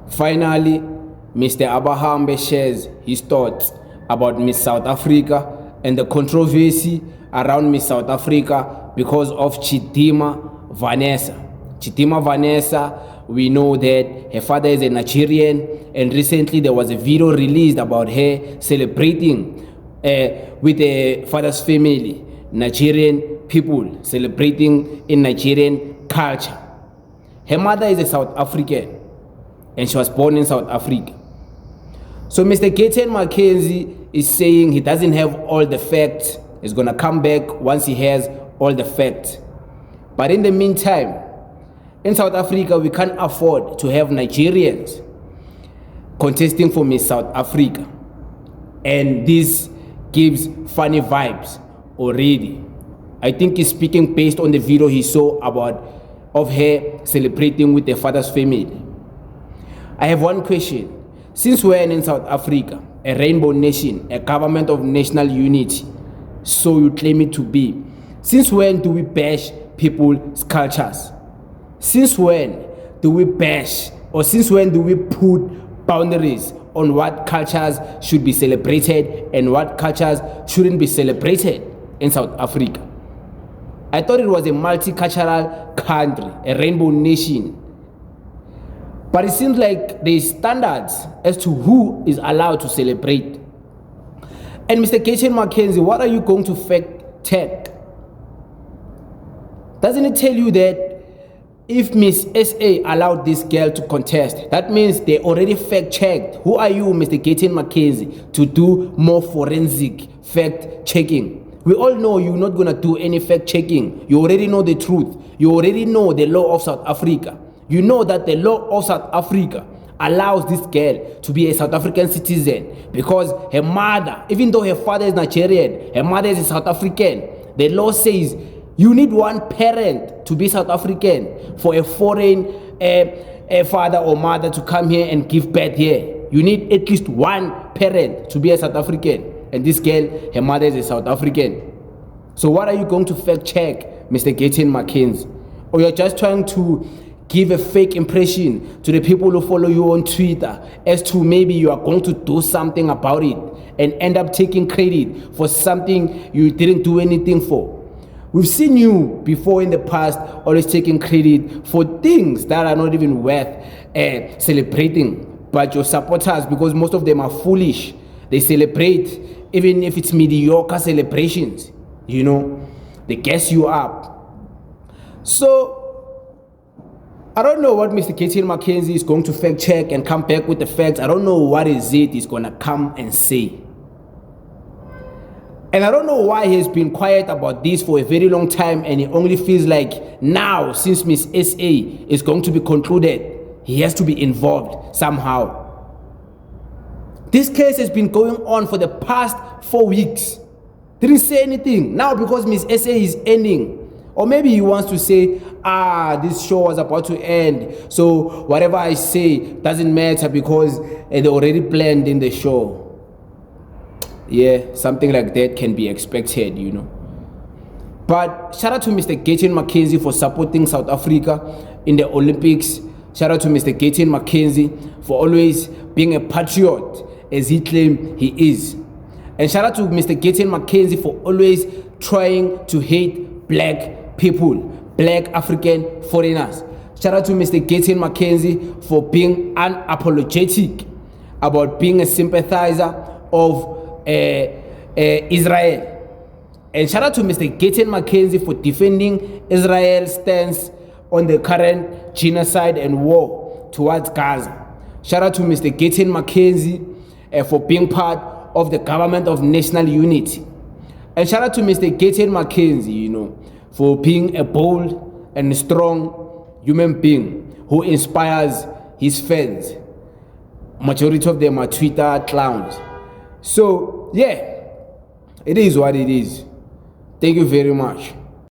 Finally, Mr. Abahambe shares his thoughts about Miss South Africa and the controversy around Miss South Africa because of Chidimma Vanessa. Chidimma Vanessa, we know that her father is a Nigerian, and recently there was a video released about her celebrating with her father's family, Nigerian people celebrating in Nigerian culture. Her mother is a South African, and she was born in South Africa. So Mr. Gayton Mchenzie is saying he doesn't have all the facts. He's going to come back once he has all the facts. But in the meantime, in South Africa, we can't afford to have Nigerians contesting for Miss South Africa. And this gives funny vibes already. I think he's speaking based on the video he saw of her celebrating with her father's family. I have one question. Since when in South Africa, a rainbow nation, a government of national unity, so you claim it to be, since when do we bash people's cultures? Since when do we bash, or since when do we put boundaries on what cultures should be celebrated and what cultures shouldn't be celebrated in South Africa? I thought it was a multicultural country, a rainbow nation. But it seems like there is standards as to who is allowed to celebrate. And Mr. Gayton Mchenzie, what are you going to fact check? Doesn't it tell you that if Miss SA allowed this girl to contest, that means they already fact checked? Who are you, Mr. Gayton Mchenzie, to do more forensic fact checking? We all know you're not going to do any fact checking. You already know the truth. You already know the law of South Africa. You know that the law of South Africa allows this girl to be a South African citizen because her mother, even though her father is Nigerian, her mother is a South African. The law says you need one parent to be South African for a foreign father or mother to come here and give birth here. You need at least one parent to be a South African. And this girl, her mother is a South African. So what are you going to fact check, Mr. Gayton Mchenzie? Or you're just trying to give a fake impression to the people who follow you on Twitter as to maybe you are going to do something about it and end up taking credit for something you didn't do anything for. We've seen you before in the past always taking credit for things that are not even worth celebrating. But your supporters, because most of them are foolish, they celebrate even if it's mediocre celebrations. You know, they gas you up. So I don't know what Mr. Gayton Mchenzie is going to fact check and come back with the facts. I don't know what is it he's going to come and say. And I don't know why he's been quiet about this for a very long time, and he only feels like now, since Miss SA is going to be concluded, he has to be involved somehow. This case has been going on for the past 4 weeks. Didn't say anything. Now because Miss SA is ending, or maybe he wants to say, this show was about to end, so whatever I say doesn't matter because they already planned in the show. Yeah, something like that can be expected, you know. But shout out to Mr. Gayton Mchenzie for supporting South Africa in the Olympics. Shout out to Mr. Gayton Mchenzie for always being a patriot, as he claimed he is. And shout out to Mr. Gayton Mchenzie for always trying to hate black people, black African foreigners. Shout out to Mr. Gayton Mchenzie for being unapologetic about being a sympathizer of Israel. And shout out to Mr. Gayton Mchenzie for defending Israel's stance on the current genocide and war towards Gaza. Shout out to Mr. Gayton Mchenzie for being part of the government of national unity. And shout out to Mr. Gayton Mchenzie, you know, for being a bold and strong human being who inspires his fans. Majority of them are Twitter clowns. So, yeah, it is what it is. Thank you very much.